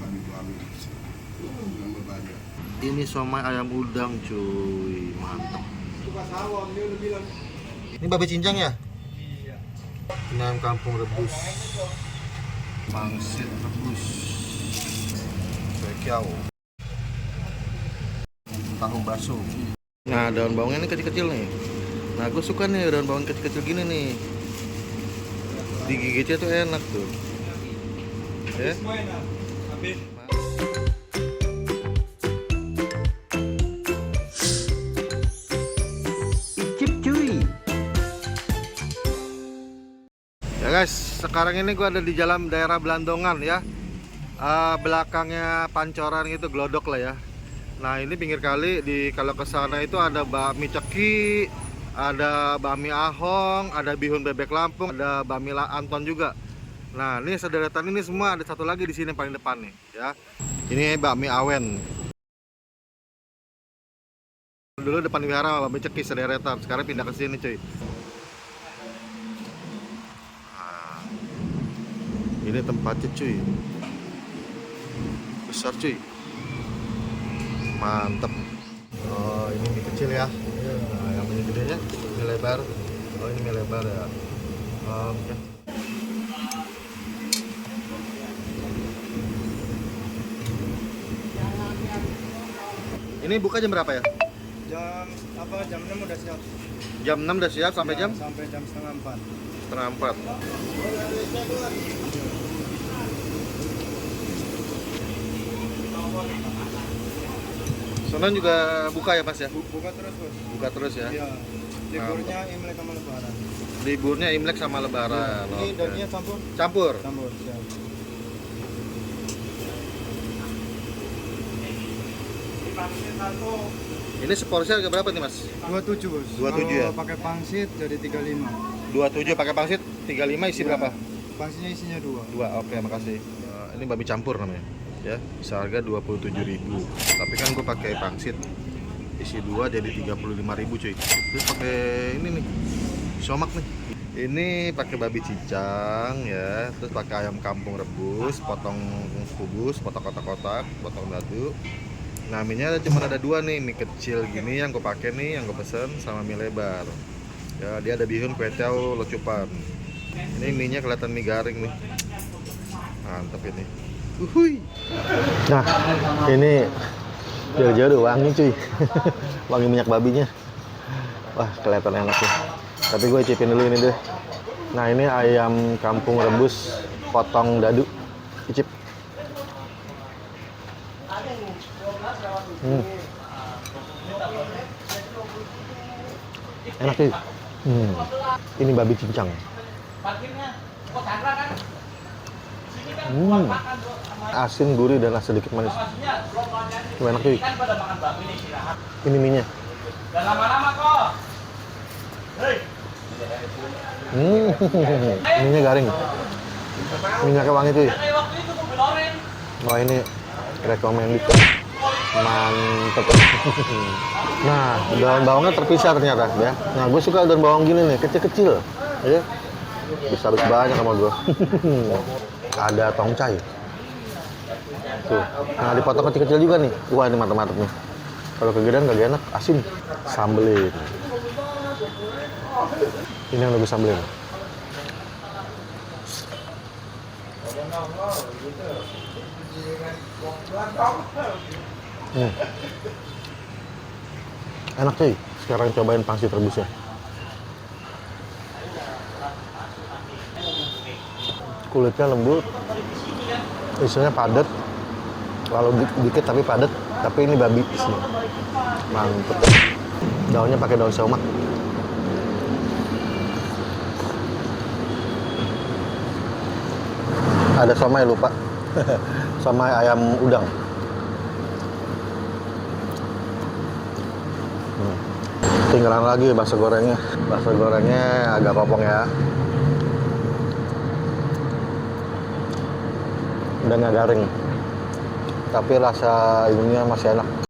babi-babi. Nambah banyak. Ini somai ayam udang cuy, mantap. Ini babi cincang ya? Iya. Ini ayam kampung rebus, pangsit rebus, bekiau, tahu bakso. Nah, daun bawangnya ini kecil-kecil nih. Nah, gue suka nih daun bawang kecil-kecil gini nih. Digigitnya tuh enak tuh. Ya. Icip cuy. Ya guys, sekarang ini gue ada di jalan daerah Belandongan ya. Belakangnya Pancoran itu Glodok lah ya. Nah ini pinggir kali, kalau ke sana itu ada bakmi ceki, ada bakmi ahong, ada bihun bebek Lampung, ada bakmi Anton juga. Nah ini sederetan ini semua, ada satu lagi di sini paling depan nih ya. Ini bakmi awen. Dulu depan wihara bakmi ceki sederetan, sekarang pindah ke sini cuy. Nah, ini tempatnya cuy, besar cuy. Mantep. Oh ini mie kecil ya. Nah yang mie gedenya mie lebar. Oh ini mie lebar ya. Oke. Ini buka jam berapa ya? Jam 6 udah siap. Jam 6 udah siap sampai Ya, jam? sampai jam setengah 4. Setengah 4. Sonon juga buka ya Mas ya? Buka terus bos. Buka terus ya? Iya. Liburnya Imlek sama Lebaran. Liburnya Imlek sama Lebaran. Ini Oke. dagingnya campur. Campur? Campur. Siap. Ini seporsi harga berapa nih Mas? 27 bos. 27 ya? Kalau pakai pangsit jadi 35. 27 pakai pangsit, 35 isi Ya, berapa? Pangsitnya isinya 2. 2, oke makasih. Ini babi campur namanya ya, bisa harga 27.000. Tapi kan gue pakai pangsit isi 2 jadi 35.000 cuy. Terus pakai ini nih, somak nih. Ini pakai babi cincang ya, terus pakai ayam kampung rebus, potong kubus, potong kotak-kotak, potong dadu. Nah, mie-nya cuma ada 2 nih, mie kecil gini yang gue pakai nih, yang gue pesen sama mie lebar. Ya, dia ada bihun, kue tiaw, lecupan. Ini mie-nya kelihatan mie garing nih. Mantap ini. Uhuy. Nah, ini jauh-jauh udah wangi cuy. Wangi minyak babinya. Wah, kelihatan enak ya. Tapi gue cipin dulu ini deh. Nah, ini ayam kampung rebus potong dadu. Icip. Enak cuy. Ini babi cincang. Asin, gurih, dan sedikit manis. Enak cuy. Ini mie-nya. Mie-nya garing. Minyaknya wangi cuy. Wah ini recommended. Mantep. Nah, daun bawangnya terpisah ternyata ya. Nah, gue suka daun bawang gini nih, kecil-kecil. Ya. Bisa habis banyak sama gue. Ada tongcai. Tuh. Nah, dipotong kecil-kecil juga nih. Wah, ini mantap-mantap nih. Kalau kegedean gak enak, asin. Sambelin. Ini yang lebih sambelin. Enak cuy. Sekarang cobain pangsit rebusnya. Kulitnya lembut, isinya padat, lalu dikit tapi padat. Tapi ini babi sih, mantep. Daunnya pakai daun somak. Ada somai lupa, somai ayam udang. Tinggalan lagi bakso gorengnya. Bakso gorengnya agak kopong ya. Udah nggak garing, tapi rasa ininya masih enak.